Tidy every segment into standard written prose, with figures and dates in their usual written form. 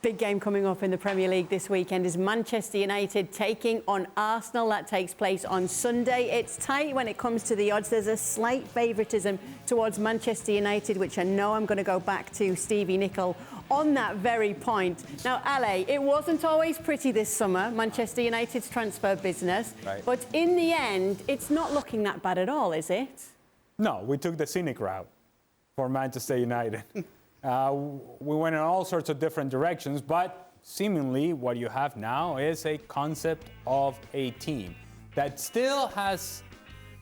Big game coming up in the Premier League this weekend is Manchester United taking on Arsenal. That takes place on Sunday. It's tight when it comes to the odds. There's a slight favouritism towards Manchester United, which I know I'm going to go back to Stevie Nicol on that very point. Now, Ale, it wasn't always pretty this summer, Manchester United's transfer business. Right. But in the end, it's not looking that bad at all, is it? No, we took the scenic route for Manchester United. We went in all sorts of different directions, but seemingly what you have now is a concept of a team that still has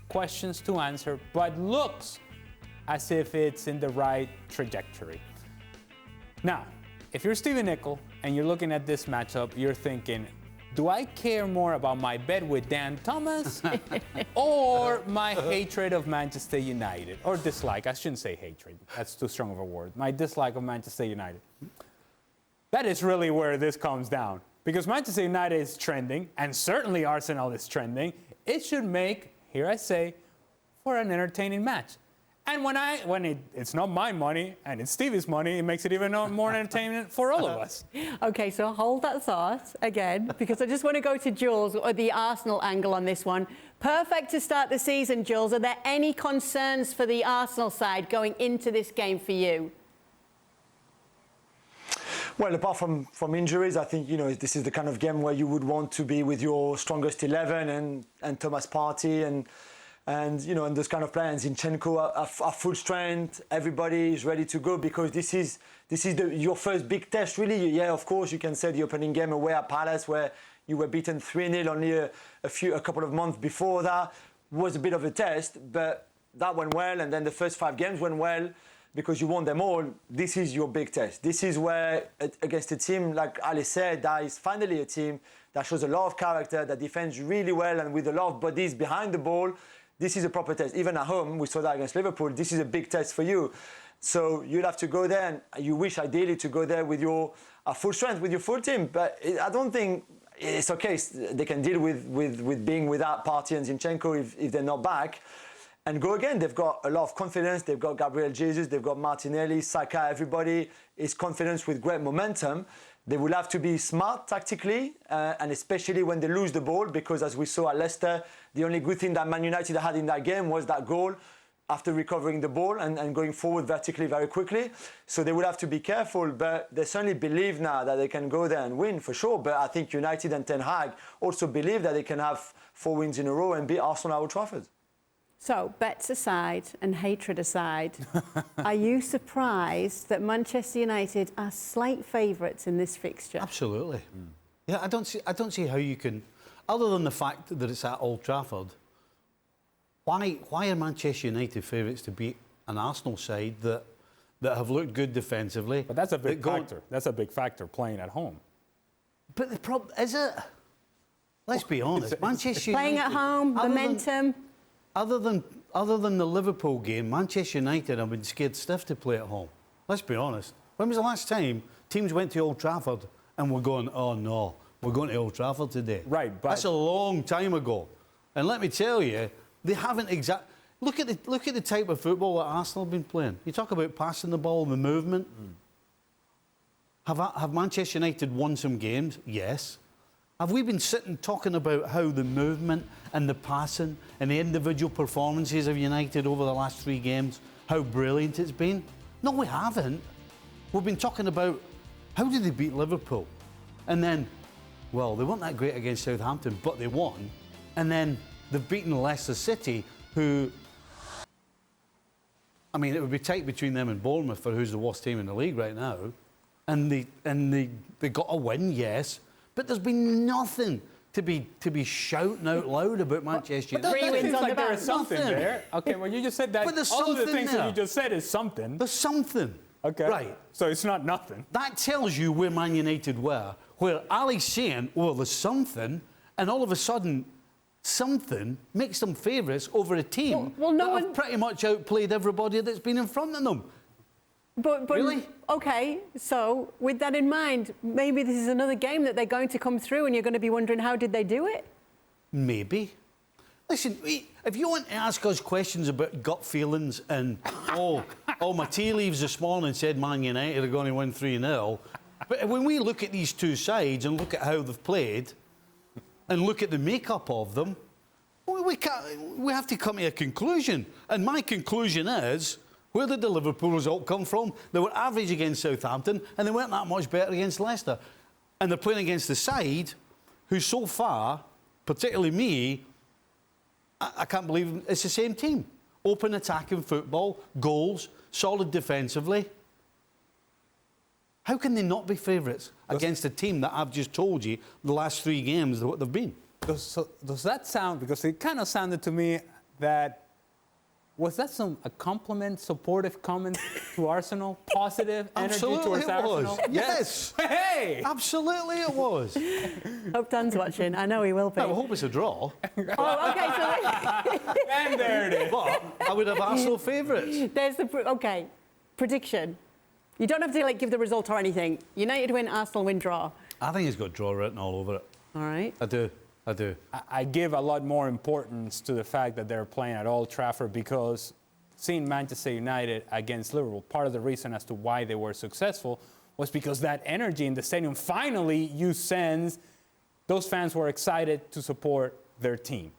questions to answer, but looks as if it's in the right trajectory. Now, if you're Stevie Nicol and you're looking at this matchup, you're thinking, do I care more about my bet with Dan Thomas or my hatred of Manchester United? Or dislike, I shouldn't say hatred, that's too strong of a word. My dislike of Manchester United. That is really where this comes down. Because Manchester United is trending, and certainly Arsenal is trending. It should make, here I say, for an entertaining match. And when it's not my money and it's Stevie's money, it makes it even more entertainment for all of us. OK, so hold that thought again, because I just want to go to Jules, or the Arsenal angle on this one. Perfect to start the season, Jules. Are there any concerns for the Arsenal side going into this game for you? Well, apart from injuries, I think, this is the kind of game where you would want to be with your strongest 11 and Thomas Partey and those kind of players. Zinchenko are full strength. Everybody is ready to go because this is your first big test, really. Yeah, of course, you can say the opening game away at Palace, where you were beaten 3-0 only a couple of months before that, was a bit of a test, but that went well. And then the first 5 games went well because you won them all. This is your big test. This is where, against a team, like Ali said, that is finally a team that shows a lot of character, that defends really well and with a lot of bodies behind the ball. This is a proper test. Even at home, we saw that against Liverpool. This is a big test for you. So you'll have to go there, and you wish ideally to go there with your full strength, with your full team. But I don't think it's okay. They can deal with being without Partey and Zinchenko if they're not back. And go again. They've got a lot of confidence. They've got Gabriel Jesus. They've got Martinelli, Saka. Everybody is confident with great momentum. They will have to be smart tactically, and especially when they lose the ball, because as we saw at Leicester, the only good thing that Man United had in that game was that goal after recovering the ball and going forward vertically very quickly. So they will have to be careful, but they certainly believe now that they can go there and win for sure. But I think United and Ten Hag also believe that they can have 4 wins in a row and beat Arsenal at Old Trafford. So, bets aside and hatred aside, are you surprised that Manchester United are slight favourites in this fixture? Absolutely. Yeah, I don't see how you can, other than the fact that it's at Old Trafford, why are Manchester United favourites to beat an Arsenal side that have looked good defensively? But that's a big factor. That's a big factor, playing at home. But the problem, is it? Let's be honest. Manchester playing United, at home, momentum. Other than the Liverpool game, Manchester United have been scared stiff to play at home. Let's be honest. When was the last time teams went to Old Trafford and were going, oh no, we're going to Old Trafford today? Right, but that's a long time ago. And let me tell you, they haven't exactly. Look at the type of football that Arsenal have been playing. You talk about passing the ball, the movement. Have Manchester United won some games? Yes. Have we been sitting talking about how the movement and the passing and the individual performances of United over the last 3 games, how brilliant it's been? No, we haven't. We've been talking about how did they beat Liverpool? And then, well, they weren't that great against Southampton, but they won. And then they've beaten Leicester City, who, I mean, it would be tight between them and Bournemouth for who's the worst team in the league right now. And they got a win, yes. But there's been nothing to be shouting out loud about Manchester United. Three wins on the like there is something there. Okay, well, you just said that. But there's all of the things there. that you just said is something. There's something. Okay. Right. So it's not nothing. That tells you where Man United were, where Ali's saying, well, there's something, and all of a sudden, something makes them favourites over a team that have pretty much outplayed everybody that's been in front of them. But really? OK, so with that in mind, maybe this is another game that they're going to come through and you're going to be wondering, how did they do it? Maybe. Listen, if you want to ask us questions about gut feelings and, my tea leaves this morning said Man United are going to win 3-0, But when we look at these two sides and look at how they've played and look at the makeup of them, we have to come to a conclusion. And my conclusion is, where did the Liverpool result come from? They were average against Southampton and they weren't that much better against Leicester. And they're playing against the side who so far, particularly me, I can't believe it's the same team. Open attacking football, goals, solid defensively. How can they not be favourites against a team that I've just told you the last 3 games what they've been? Does that sound, because it kind of sounded to me that, was that a compliment, supportive comment to Arsenal? Positive energy towards Arsenal? Yes. Hey! Absolutely it was. Hope Dan's watching. I know he will be. I hope it's a draw. Oh, okay. So And there it is. But I would have Arsenal favourites. there's the okay prediction. You don't have to give the result or anything. United win, Arsenal win, draw. I think it's got draw written all over it. All right. I do. I give a lot more importance to the fact that they're playing at Old Trafford, because seeing Manchester United against Liverpool, part of the reason as to why they were successful was because that energy in the stadium, finally you sense those fans were excited to support their team.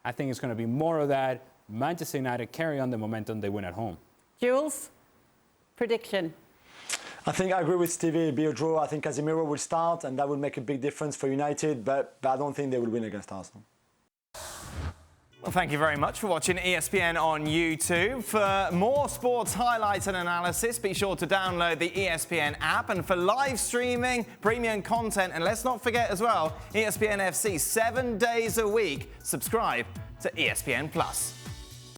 I think it's going to be more of that. Manchester United carry on the momentum, they win at home. Jules, prediction. I think I agree with Stevie. It'll be a draw. I think Casemiro will start, and that will make a big difference for United, but I don't think they will win against Arsenal. Well, thank you very much for watching ESPN on YouTube. For more sports highlights and analysis, be sure to download the ESPN app. And for live streaming, premium content, and let's not forget as well, ESPN FC 7 days a week. Subscribe to ESPN+.